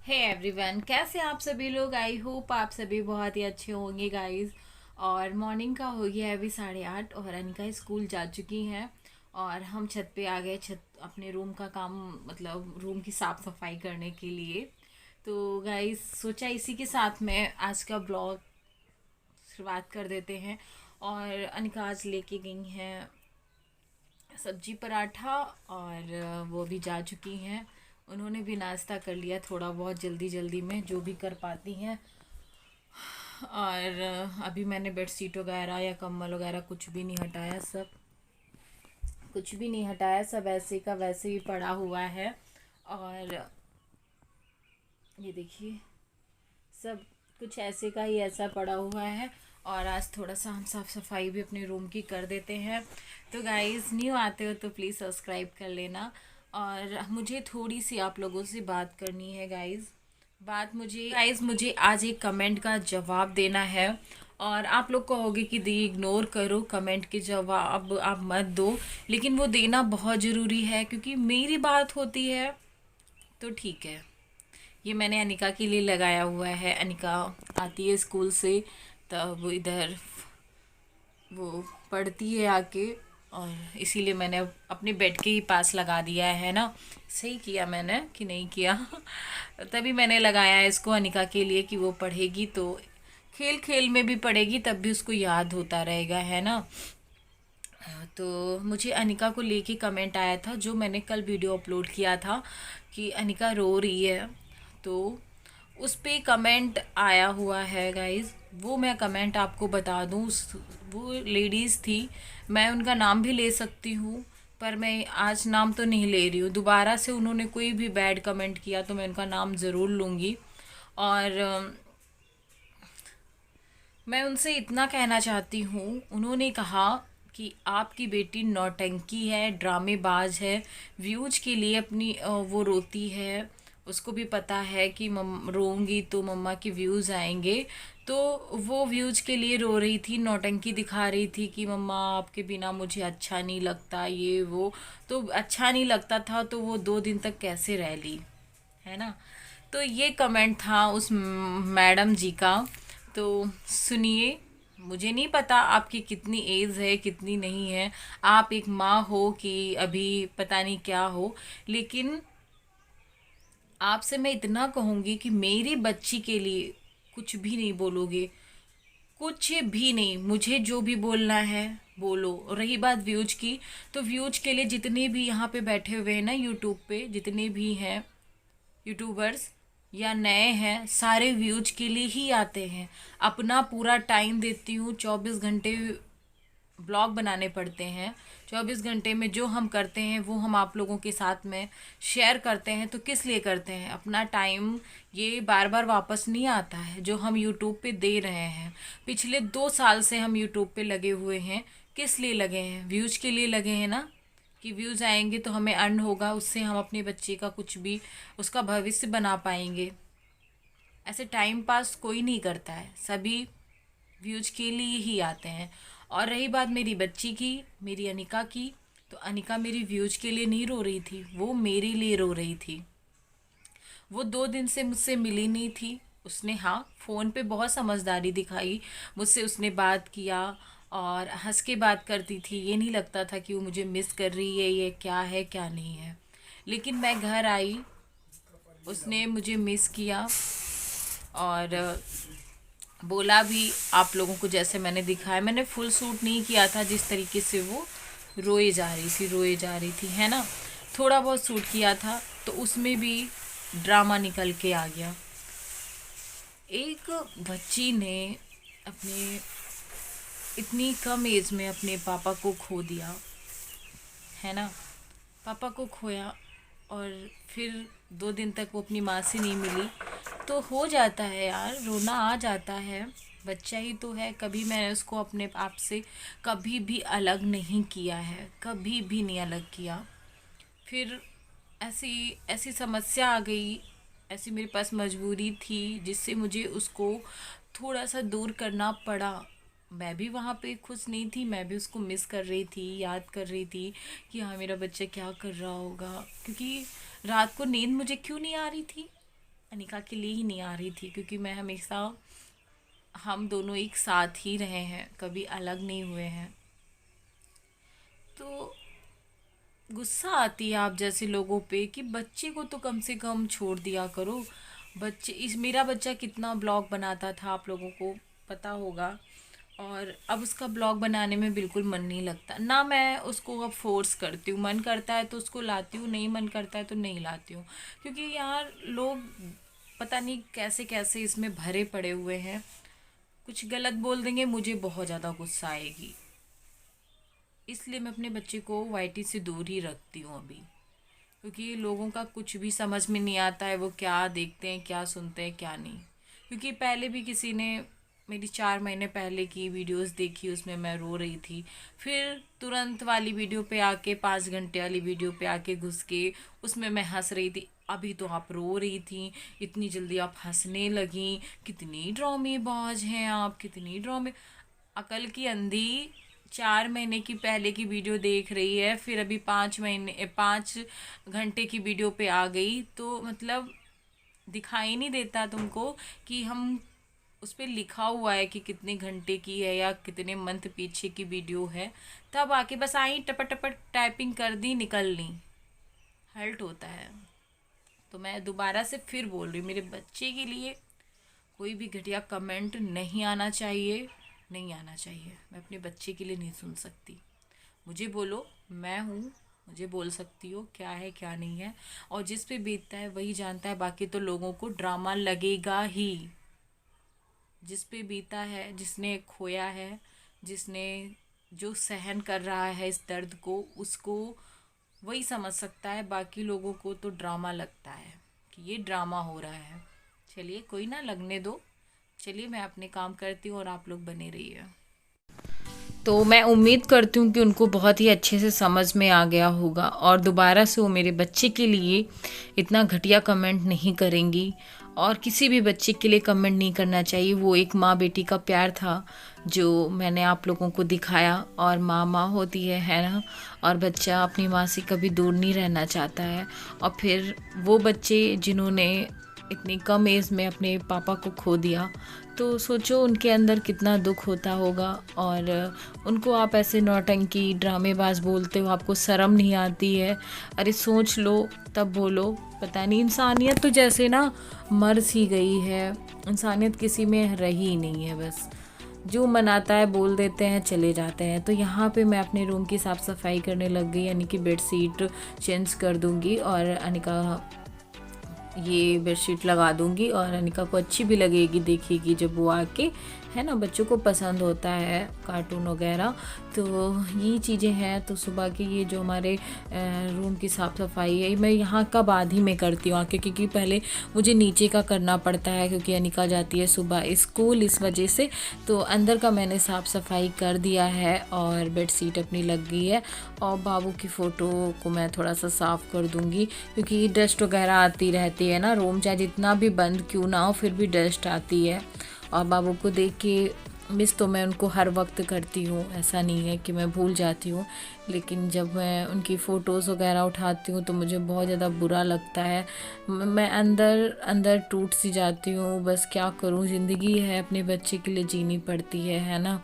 Hey everyone, कैसे आप सभी लोग। आई होप आप सभी बहुत ही अच्छे होंगे गाइस। और मॉर्निंग का हो गया है अभी 8:30 और अनिका स्कूल जा चुकी हैं। और हम छत पे आ गए, छत अपने रूम का काम मतलब रूम की साफ़ सफाई करने के लिए। तो गाइस सोचा इसी के साथ में आज का ब्लॉग शुरुआत कर देते हैं। और अनिका आज लेके गई हैं सब्जी पराठा और वो भी जा चुकी हैं। उन्होंने भी नाश्ता कर लिया थोड़ा बहुत जल्दी जल्दी में जो भी कर पाती हैं। और अभी मैंने बेडशीट वगैरह या कंबल वगैरह कुछ भी नहीं हटाया, सब कुछ भी नहीं हटाया, सब ऐसे का वैसे ही पड़ा हुआ है। और ये देखिए, सब कुछ ऐसे का ही ऐसा पड़ा हुआ है। और आज थोड़ा सा हम साफ़ सफाई भी अपने रूम की कर देते हैं। तो गाइस न्यू आते हो तो प्लीज़ सब्सक्राइब कर लेना। और मुझे थोड़ी सी आप लोगों से बात करनी है गाइस। मुझे आज एक कमेंट का जवाब देना है। और आप लोग कहोगे कि दी इग्नोर करो, कमेंट के जवाब आप मत दो, लेकिन वो देना बहुत ज़रूरी है क्योंकि मेरी बात होती है। तो ठीक है, ये मैंने अनिका के लिए लगाया हुआ है। अनिका आती है स्कूल से, तब वो इधर वो पढ़ती है आके। और इसीलिए मैंने अपने बेड के ही पास लगा दिया है ना। सही किया मैंने कि नहीं किया। तभी मैंने लगाया है इसको अनिका के लिए कि वो पढ़ेगी तो खेल खेल में भी पढ़ेगी, तब भी उसको याद होता रहेगा, है ना। तो मुझे अनिका को लेके कमेंट आया था, जो मैंने कल वीडियो अपलोड किया था कि अनिका रो रही है। तो उस पे कमेंट आया हुआ है गाइस, वो मैं कमेंट आपको बता दूँ। वो लेडीज़ थी, मैं उनका नाम भी ले सकती हूँ, पर मैं आज नाम तो नहीं ले रही हूँ। दोबारा से उन्होंने कोई भी बैड कमेंट किया तो मैं उनका नाम ज़रूर लूँगी। और मैं उनसे इतना कहना चाहती हूँ, उन्होंने कहा कि आपकी बेटी नौटंकी है, ड्रामेबाज है, व्यूज के लिए अपनी वो रोती है। उसको भी पता है कि मम रोऊंगी तो मम्मा के व्यूज़ आएंगे। तो वो व्यूज के लिए रो रही थी, नौटंकी दिखा रही थी कि मम्मा आपके बिना मुझे अच्छा नहीं लगता, ये वो। तो अच्छा नहीं लगता था तो वो 2 दिन तक कैसे रह ली, है ना। तो ये कमेंट था उस मैडम जी का। तो सुनिए, मुझे नहीं पता आपकी कितनी एज है कितनी नहीं है, आप एक माँ हो कि अभी पता नहीं क्या हो, लेकिन आपसे मैं इतना कहूँगी कि मेरी बच्ची के लिए कुछ भी नहीं बोलोगे, कुछ भी नहीं। मुझे जो भी बोलना है बोलो। और रही बात व्यूज की, तो व्यूज के लिए जितने भी यहाँ पे बैठे हुए हैं ना यूट्यूब पे, जितने भी हैं यूट्यूबर्स या नए हैं, सारे व्यूज के लिए ही आते हैं। अपना पूरा टाइम देती हूँ, 24 घंटे ब्लॉग बनाने पड़ते हैं। 24 घंटे में जो हम करते हैं वो हम आप लोगों के साथ में शेयर करते हैं। तो किस लिए करते हैं? अपना टाइम ये बार बार वापस नहीं आता है जो हम यूट्यूब पे दे रहे हैं। पिछले 2 साल से हम यूट्यूब पे लगे हुए हैं। किस लिए लगे हैं? व्यूज के लिए लगे हैं ना, कि व्यूज़ आएंगे तो हमें अर्न होगा, उससे हम अपने बच्चे का कुछ भी उसका भविष्य बना पाएंगे। ऐसे टाइम पास कोई नहीं करता है, सभी व्यूज के लिए ही आते हैं। और रही बात मेरी बच्ची की, मेरी अनिका की, तो अनिका मेरी व्यूज के लिए नहीं रो रही थी, वो मेरे लिए रो रही थी। वो 2 दिन से मुझसे मिली नहीं थी। उसने हाँ फ़ोन पे बहुत समझदारी दिखाई, मुझसे उसने बात किया और हंस के बात करती थी। ये नहीं लगता था कि वो मुझे मिस कर रही है, ये क्या है क्या नहीं है। लेकिन मैं घर आई, उसने मुझे मिस किया और बोला भी आप लोगों को, जैसे मैंने दिखाया। मैंने फुल सूट नहीं किया था जिस तरीके से वो रोए जा रही थी, रोए जा रही थी, है ना। थोड़ा बहुत सूट किया था तो उसमें भी ड्रामा निकल के आ गया। एक बच्ची ने अपने इतनी कम एज में अपने पापा को खो दिया, है ना। पापा को खोया और फिर 2 दिन तक वो अपनी माँ से नहीं मिली। तो हो जाता है यार, रोना आ जाता है। बच्चा ही तो है। कभी मैंने उसको अपने आप से कभी भी अलग नहीं किया है, कभी भी नहीं अलग किया। फिर ऐसी ऐसी समस्या आ गई, ऐसी मेरे पास मजबूरी थी जिससे मुझे उसको थोड़ा सा दूर करना पड़ा। मैं भी वहाँ पे खुश नहीं थी, मैं भी उसको मिस कर रही थी, याद कर रही थी कि हाँ मेरा बच्चा क्या कर रहा होगा। क्योंकि रात को नींद मुझे क्यों नहीं आ रही थी? अनिका के लिए ही नहीं आ रही थी, क्योंकि मैं हमेशा, हम दोनों एक साथ ही रहे हैं, कभी अलग नहीं हुए हैं। तो गुस्सा आती है आप जैसे लोगों पे कि बच्चे को तो कम से कम छोड़ दिया करो। बच्चे, इस मेरा बच्चा कितना ब्लॉग बनाता था आप लोगों को पता होगा, और अब उसका ब्लॉग बनाने में बिल्कुल मन नहीं लगता ना। मैं उसको अब फोर्स करती हूँ, मन करता है तो उसको लाती हूँ, नहीं मन करता है तो नहीं लाती हूँ। क्योंकि यार लोग पता नहीं कैसे कैसे इसमें भरे पड़े हुए हैं, कुछ गलत बोल देंगे मुझे बहुत ज़्यादा गुस्सा आएगी। इसलिए मैं अपने बच्चे को वाईटी से दूर ही रखती हूँ अभी, क्योंकि लोगों का कुछ भी समझ में नहीं आता है, वो क्या देखते हैं, क्या सुनते हैं, क्या नहीं। क्योंकि पहले भी किसी ने मेरी 4 महीने पहले की वीडियोस देखी, उसमें मैं रो रही थी, फिर तुरंत वाली वीडियो पे आके 5 घंटे वाली वीडियो पे आके घुस के उसमें मैं हंस रही थी। अभी तो आप रो रही थी, इतनी जल्दी आप हंसने लगी, कितनी ड्रामेबाज हैं आप, कितनी ड्रामे। अकल की अंधी 4 महीने की पहले की वीडियो देख रही है, फिर अभी 5 घंटे की वीडियो पे आ गई, तो मतलब दिखाई नहीं देता तुमको कि हम उस पर लिखा हुआ है कि कितने घंटे की है या कितने मंथ पीछे की वीडियो है। तब आके बस आई टपट टपट टाइपिंग कर दी, निकल ली, हर्ट होता है। तो मैं दोबारा से फिर बोल रही हूँ, मेरे बच्चे के लिए कोई भी घटिया कमेंट नहीं आना चाहिए, नहीं आना चाहिए। मैं अपने बच्चे के लिए नहीं सुन सकती। मुझे बोलो, मैं हूँ, मुझे बोल सकती हो क्या है क्या नहीं है, और जिस पे बीतता है वही जानता है। बाकी तो लोगों को ड्रामा लगेगा ही। जिस पे बीता है, जिसने खोया है, जिसने जो सहन कर रहा है इस दर्द को, उसको वही समझ सकता है। बाकी लोगों को तो ड्रामा लगता है कि ये ड्रामा हो रहा है। चलिए कोई ना, लगने दो। चलिए मैं अपने काम करती हूँ और आप लोग बने रहिए। तो मैं उम्मीद करती हूँ कि उनको बहुत ही अच्छे से समझ में आ गया होगा, और दोबारा से वो मेरे बच्चे के लिए इतना घटिया कमेंट नहीं करेंगी, और किसी भी बच्चे के लिए कमेंट नहीं करना चाहिए। वो एक माँ बेटी का प्यार था जो मैंने आप लोगों को दिखाया, और माँ माँ होती है ना, और बच्चा अपनी माँ से कभी दूर नहीं रहना चाहता है। और फिर वो बच्चे जिन्होंने इतनी कम एज में अपने पापा को खो दिया, तो सोचो उनके अंदर कितना दुख होता होगा। और उनको आप ऐसे नौटंकी ड्रामेबाज बोलते हो, आपको शर्म नहीं आती है? अरे सोच लो तब बोलो। पता नहीं, इंसानियत तो जैसे ना मर सी गई है, इंसानियत किसी में रही ही नहीं है। बस जो मन आता है बोल देते हैं, चले जाते हैं। तो यहाँ पे मैं अपने रूम की साफ़ सफाई करने लग गई, यानी कि बेडशीट चेंज कर दूँगी, और अनिका ये बेडशीट लगा दूंगी, और अनिका को अच्छी भी लगेगी, देखेगी जब वो आके, है ना। बच्चों को पसंद होता है कार्टून वगैरह। तो ये चीज़ें हैं। तो सुबह की ये जो हमारे रूम की साफ़ सफाई है, मैं यहाँ का बाद ही में करती हूँ आके, क्योंकि पहले मुझे नीचे का करना पड़ता है, क्योंकि अनिका जाती है सुबह स्कूल, इस वजह से। तो अंदर का मैंने साफ़ सफाई कर दिया है, और बेडशीट अपनी लग गई है, और बाबू की फ़ोटो को मैं थोड़ा सा साफ़ कर दूँगी, क्योंकि डस्ट वगैरह आती रहती है ना। रूम चाहे जितना भी बंद क्यों ना हो, फिर भी डस्ट आती है। और बाबू को देख के मिस तो मैं उनको हर वक्त करती हूँ, ऐसा नहीं है कि मैं भूल जाती हूँ, लेकिन जब मैं उनकी फ़ोटोज़ वगैरह उठाती हूँ तो मुझे बहुत ज़्यादा बुरा लगता है। मैं अंदर अंदर टूट सी जाती हूँ। बस क्या करूँ, ज़िंदगी है, अपने बच्चे के लिए जीनी पड़ती है ना।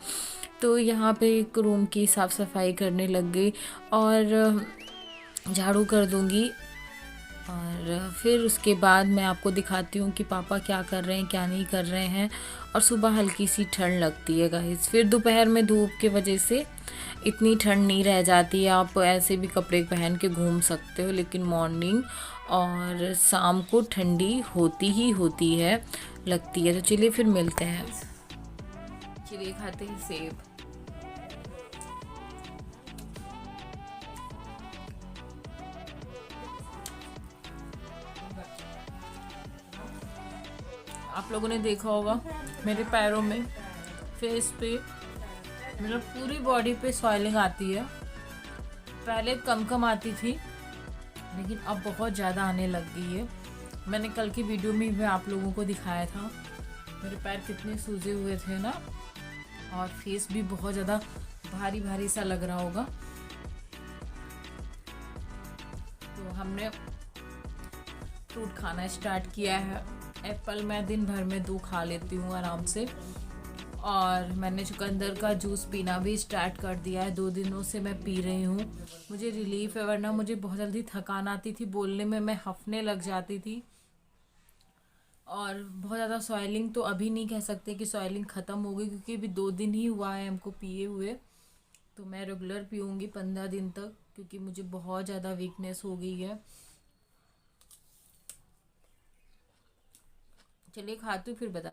तो यहाँ पे एक रूम की साफ़ सफाई करने लग गई, और झाड़ू कर दूँगी, और फिर उसके बाद मैं आपको दिखाती हूँ कि पापा क्या कर रहे हैं, क्या नहीं कर रहे हैं। और सुबह हल्की सी ठंड लगती है गाइस, फिर दोपहर में धूप के वजह से इतनी ठंड नहीं रह जाती है। आप ऐसे भी कपड़े पहन के घूम सकते हो, लेकिन मॉर्निंग और शाम को ठंडी होती ही होती है, लगती है। तो चलिए फिर मिलते हैं। चलिए खाते हैं सेब। आप लोगों ने देखा होगा मेरे पैरों में, फेस पे, मतलब पूरी बॉडी पे सॉइलिंग आती है। पहले कम कम आती थी, लेकिन अब बहुत ज़्यादा आने लग गई है। मैंने कल की वीडियो में भी आप लोगों को दिखाया था मेरे पैर कितने सूजे हुए थे ना, और फेस भी बहुत ज़्यादा भारी भारी सा लग रहा होगा। तो हमने फ्रूट खाना स्टार्ट किया है। एप्पल मैं दिन भर में 2 खा लेती हूँ आराम से। और मैंने चुकंदर का जूस पीना भी स्टार्ट कर दिया है, 2 दिनों से मैं पी रही हूँ। मुझे रिलीफ है, वरना मुझे बहुत जल्दी थकान आती थी, बोलने में मैं हफने लग जाती थी। और बहुत ज़्यादा सॉइलिंग तो अभी नहीं कह सकते कि सॉइलिंग ख़त्म हो गई, क्योंकि अभी 2 दिन ही हुआ है हमको पिए हुए। तो मैं रेगुलर पीऊँगी 15 दिन तक, क्योंकि मुझे बहुत ज़्यादा वीकनेस हो गई है। चलिए खाती हूँ फिर बता।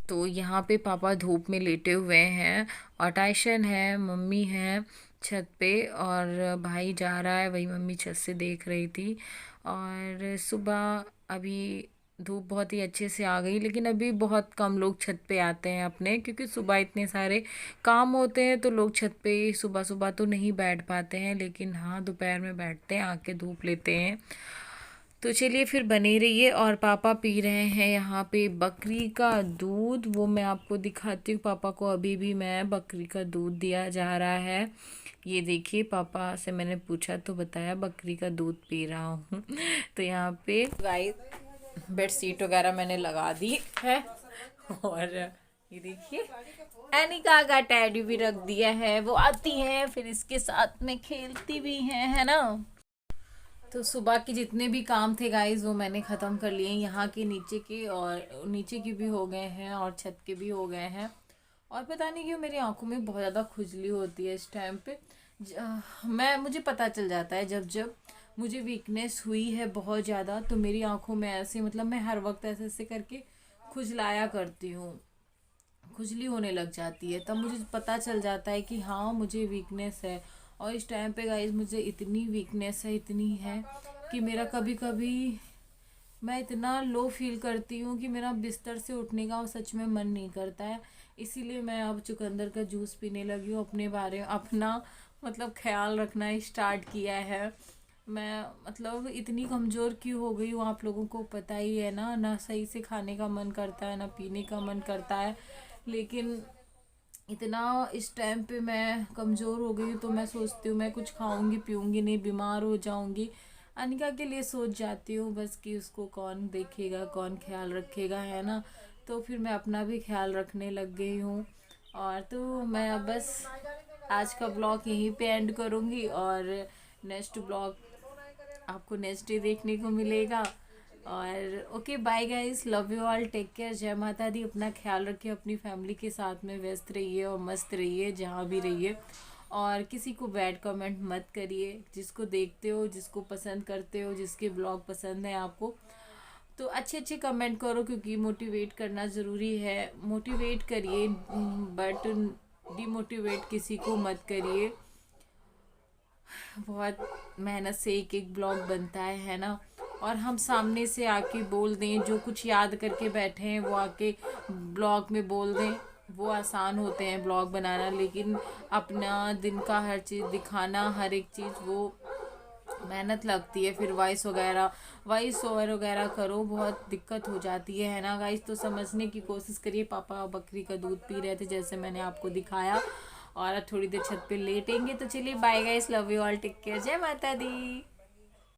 तो यहाँ पे पापा धूप में लेटे हुए हैं, और टाइशन है, मम्मी है छत पे, और भाई जा रहा है, वही मम्मी छत से देख रही थी। और सुबह अभी धूप बहुत ही अच्छे से आ गई, लेकिन अभी बहुत कम लोग छत पे आते हैं अपने, क्योंकि सुबह इतने सारे काम होते हैं, तो लोग छत पे सुबह सुबह तो नहीं बैठ पाते हैं, लेकिन हाँ दोपहर में बैठते हैं, आके धूप लेते हैं। तो चलिए फिर बने रहिए। और पापा पी रहे हैं यहाँ पे बकरी का दूध, वो मैं आपको दिखाती हूँ। पापा को अभी भी मैं बकरी का दूध दिया जा रहा है। ये देखिए, पापा से मैंने पूछा तो बताया बकरी का दूध पी रहा हूँ। तो यहाँ पे गाइस बेड शीट वगैरह मैंने लगा दी है, और ये देखिए एनिका का टैडी भी रख दिया है। वो आती है फिर इसके साथ में खेलती भी है ना। तो सुबह के जितने भी काम थे गाइस वो मैंने ख़त्म कर लिए, यहाँ के नीचे के, और नीचे के भी हो गए हैं और छत के भी हो गए हैं। और पता नहीं क्यों मेरी आंखों में बहुत ज़्यादा खुजली होती है इस टाइम पे। मुझे पता चल जाता है जब जब मुझे वीकनेस हुई है बहुत ज़्यादा, तो मेरी आंखों में ऐसे, मतलब मैं हर वक्त ऐसे ऐसे करके खुजलाया करती हूँ, खुजली होने लग जाती है, तब मुझे पता चल जाता है कि हाँ मुझे वीकनेस है। और इस टाइम पे गाइस मुझे इतनी वीकनेस है, इतनी है कि मेरा कभी कभी मैं इतना लो फील करती हूँ कि मेरा बिस्तर से उठने का सच में मन नहीं करता है। इसीलिए मैं अब चुकंदर का जूस पीने लगी हूँ, अपने बारे में अपना मतलब ख्याल रखना स्टार्ट किया है। मैं मतलब इतनी कमज़ोर क्यों हो गई हूँ, आप लोगों को पता ही है ना, ना सही से खाने का मन करता है ना पीने का मन करता है। लेकिन इतना इस टाइम पे मैं कमज़ोर हो गई हूँ, तो मैं सोचती हूँ मैं कुछ खाऊंगी पीऊंगी नहीं, बीमार हो जाऊंगी। अनिका के लिए सोच जाती हूँ बस कि उसको कौन देखेगा, कौन ख्याल रखेगा, है ना। तो फिर मैं अपना भी ख्याल रखने लग गई हूँ। और तो मैं अब बस आज का ब्लॉग यहीं पे एंड करूँगी, और नेक्स्ट ब्लॉग आपको नेक्स्ट डे देखने को मिलेगा। और okay bye guys, love you all, take care, जय माता दी। अपना ख्याल रखिए, अपनी फैमिली के साथ में व्यस्त रहिए और मस्त रहिए जहाँ भी रहिए। और किसी को बैड कमेंट मत करिए, जिसको देखते हो, जिसको पसंद करते हो, जिसके ब्लॉग पसंद है आपको, तो अच्छे अच्छे कमेंट करो, क्योंकि मोटिवेट करना ज़रूरी है। मोटिवेट करिए बट डिमोटिवेट किसी को मत करिए। बहुत मेहनत से एक एक ब्लॉग बनता है ना। और हम सामने से आके बोल दें, जो कुछ याद करके बैठे हैं वो आके ब्लॉग में बोल दें, वो आसान होते हैं ब्लॉग बनाना। लेकिन अपना दिन का हर चीज़ दिखाना, हर एक चीज़, वो मेहनत लगती है। फिर वॉइस ओवर वगैरह करो, बहुत दिक्कत हो जाती है ना गाइस। तो समझने की कोशिश करिए। पापा बकरी का दूध पी रहे थे जैसे मैंने आपको दिखाया, और थोड़ी देर छत पे लेटेंगे। तो चलिए bye guys, love you all, take care, जय माता दी।